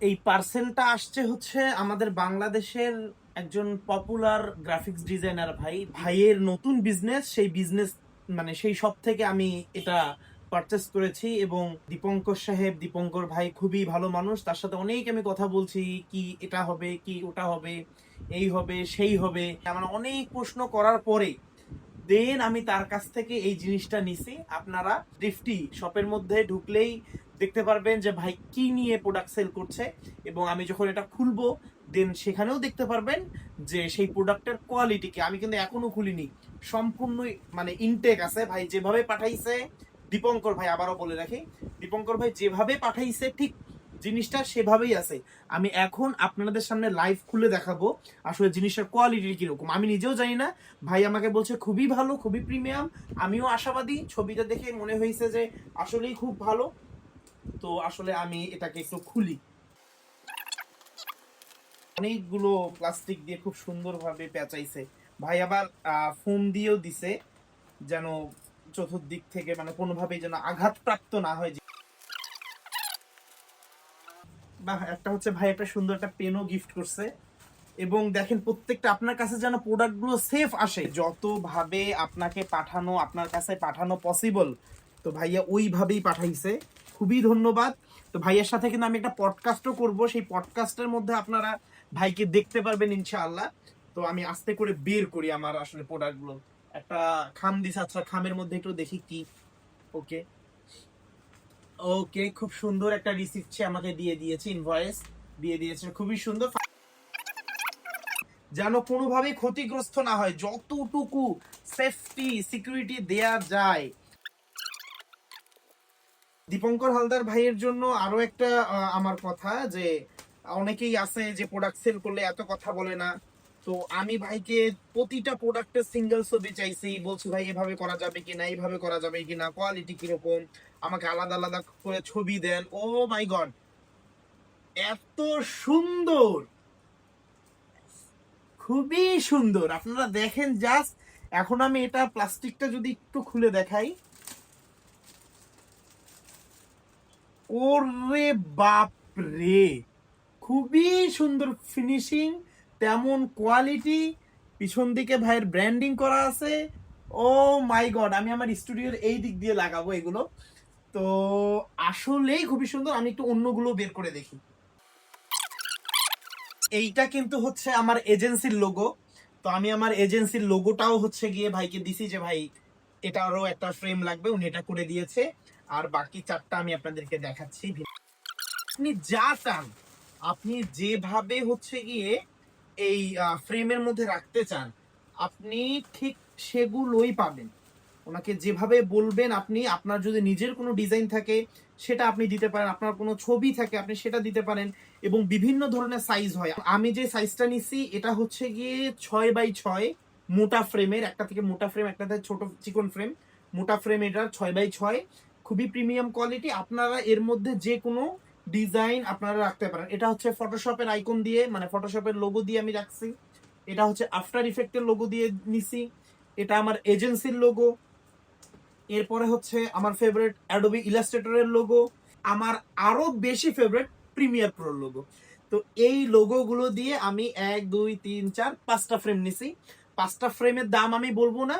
এই পার্সেলটা আসছে হচ্ছে আমাদের বাংলাদেশের একজন পপুলার গ্রাফিক্স ডিজাইনার ভাইয়ের নতুন বিজনেস, সেই বিজনেস মানে সেই সব থেকে আমি এটা পারচেস করেছি। এবং দীপঙ্কর ভাই খুবই ভালো মানুষ, তার সাথে অনেক আমি কথা বলছি, কি এটা হবে, কি ওটা হবে, এই হবে সেই হবে, আমার অনেক প্রশ্ন করার পরে দেন আমি তার কাছ থেকে এই জিনিসটা নিছি। আপনারা ড্রিফটি শপের মধ্যে ঢুকলেই দেখতে পারবেন যে ভাই কি নিয়ে প্রোডাক্ট সেল করছে, এবং আমি যখন এটা খুলবো দেন সেখানেও দেখতে পারবেন যে সেই প্রোডাক্টের কোয়ালিটিকে আমি কিন্তু এখনো খুলিনি, সম্পূর্ণ মানে ইনটেক আছে। ভাই যেভাবে পাঠাইছে, দীপঙ্কর ভাই আবারও বলে রাখি, দীপঙ্কর ভাই যেভাবে পাঠাইছে ঠিক জিনিসটা সেভাবেই আছে। আমি এখন আপনাদের সামনে লাইভ খুলে দেখাবো আসলে জিনিসটার কোয়ালিটি কিরকম। আমি নিজেও জানি না, ভাই আমাকে বলছে খুবই ভালো, খুবই প্রিমিয়াম। আমিও আশাবাদী, ছবিটা দেখে মনে হয়েছে যে আসলেই খুব ভালো। তো আসলে আমি এটাকে একটু খুলি। অনেকগুলো প্লাস্টিক দিয়ে খুব সুন্দরভাবে পেঁচাইছে ভাই, আবার ফোম দিয়েও দিছে যেন চতুর্দিক থেকে মানে কোনোভাবেই যেন আঘাতপ্রাপ্ত না হয়। বাহ, একটা হচ্ছে ভাই একটা সুন্দর একটা পেনও গিফট করছে। এবং দেখেন প্রত্যেকটা আপনার কাছে যেন প্রোডাক্টগুলো সেফ আসে, যতভাবে আপনাকে পাঠানো আপনার কাছে পাঠানো পসিবল, তো ভাইয়া ওইভাবেই পাঠাইছে। খুবই ধন্যবাদ। তো ভাইয়ের সাথে কিন্তু আমি একটা পডকাস্টও করব, সেই পডকাস্টের মধ্যে আপনারা ভাইকে দেখতে পারবেন ইনশাআল্লাহ। তো আমি আস্তে করে বের করি আমার আসলে প্রোডাক্টগুলো। একটা খাম দিছে, আচ্ছা খামের মধ্যে একটু দেখি কি। ওকে, ওকে, খুব সুন্দর একটা রিসিপ্ট সে আমাকে দিয়ে দিয়েছে, ইনভয়েস দিয়ে দিয়েছে, খুবই সুন্দর। যেন কোনোভাবেই ক্ষতিগ্রস্ত না হয়, যতটুকু সেফটি সিকিউরিটি দেয়া যায়। দীপঙ্কর হালদার ভাইয়ের জন্য আরো একটা আমার কথা, যে অনেকেই আছে যে প্রোডাক্ট সেল করলে এত কথা বলে না। তো আমি ভাইকে প্রতিটা প্রোডাক্টের সিঙ্গেল ছবি চাইছি, বলছি ভাই এভাবে করা যাবে কিনা, এইভাবে করা যাবে কিনা, কোয়ালিটি কিরকম, আমাকে আলাদা আলাদা করে ছবি দেন। ও মাই গড, এত সুন্দর, খুবই সুন্দর, আপনারা দেখেন জাস্ট। এখন আমি এটা প্লাস্টিকটা যদি একটু খুলে দেখাই, ওরে বাপ রে, খুবই সুন্দর ফিনিশিং, তেমন কোয়ালিটি। পিছন দিকে ভাইয়ের ব্র্যান্ডিং করা আছে। ও মাই গড, আমি আমার স্টুডিওর এই দিক দিয়ে লাগাবো এগুলো। তো আসলেই খুবই সুন্দর। আমি একটু অন্যগুলো বের করে দেখি। এইটা কিন্তু হচ্ছে আমার এজেন্সির লোগো। তো আমি আমার এজেন্সির লোগোটাও হচ্ছে গিয়ে ভাইকে দিছি যে ভাই এটারও একটা ফ্রেম লাগবে, উনি এটা করে দিয়েছে। আর বাকি চারটা আমি আপনাদেরকে দেখাচ্ছি। আপনি যা চান, আপনি যেভাবে হচ্ছে গিয়ে এই ফ্রেমের মধ্যে রাখতে চান, আপনি ঠিক সেগুলোই পাবেন। ওনাকে যেভাবে বলবেন, আপনি আপনার যদি নিজের কোনো ডিজাইন থাকে সেটা আপনি দিতে পারেন, আপনার কোনো ছবি থাকে আপনি সেটা দিতে পারেন। এবং বিভিন্ন ধরনের সাইজ হয়। আমি যে সাইজটা নিছি এটা হচ্ছে গিয়ে 6x6 মোটা ফ্রেমের, একটা থেকে মোটা ফ্রেম, একটা থেকে ছোট চিকন ফ্রেম। মোটা ফ্রেম এটা 6x6, খুবই প্রিমিয়াম কোয়ালিটি। আপনারা এর মধ্যে যে কোনো ডিজাইন আপনারা রাখতে পারেন। এটা হচ্ছে ফটোশপের আইকন দিয়ে, মানে ফটোশপের লোগো দিয়ে আমি রাখছি। এটা হচ্ছে আফটার ইফেক্টের লোগো দিয়ে নিছি। এটা আমার এজেন্সির লোগো। এরপরে হচ্ছে আমার ফেভারিট অ্যাডোবি ইলাস্ট্রেটরের লোগো। আমার আরো বেশি ফেভারিট প্রিমিয়ার প্রোর লোগো। তো এই লোগোগুলো দিয়ে আমি 1 2 3 4 5টা ফ্রেম নিছি। 5টা ফ্রেমের দাম আমি বলবো না,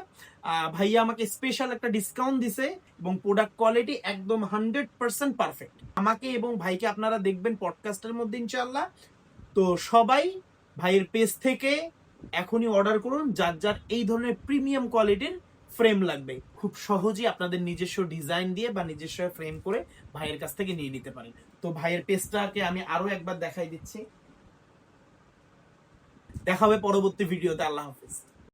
ভাইয়া আমাকে স্পেশাল একটা ডিসকাউন্ট দিছে। এবং প্রোডাক্ট কোয়ালিটি একদম 100% পারফেক্ট। আমাকে এবং ভাইকে আপনারা দেখবেন পডকাস্টের মধ্যে ইনশাআল্লাহ। তো সবাই ভাইয়ের পেজ থেকে এখনই অর্ডার করুন, যার যার এই ধরনের প্রিমিয়াম কোয়ালিটির ফ্রেম লাগবে। খুব সহজেই আপনাদের নিজস্ব ডিজাইন দিয়ে বা নিজস্ব ফ্রেম করে ভাইয়ের কাছ থেকে নিয়ে নিতে পারেন। তো ভাইয়ের পেজটাকে আমি আরো একবার দেখাই দিচ্ছি। দেখা হবে পরবর্তী ভিডিওতে। আল্লাহ হাফিজ।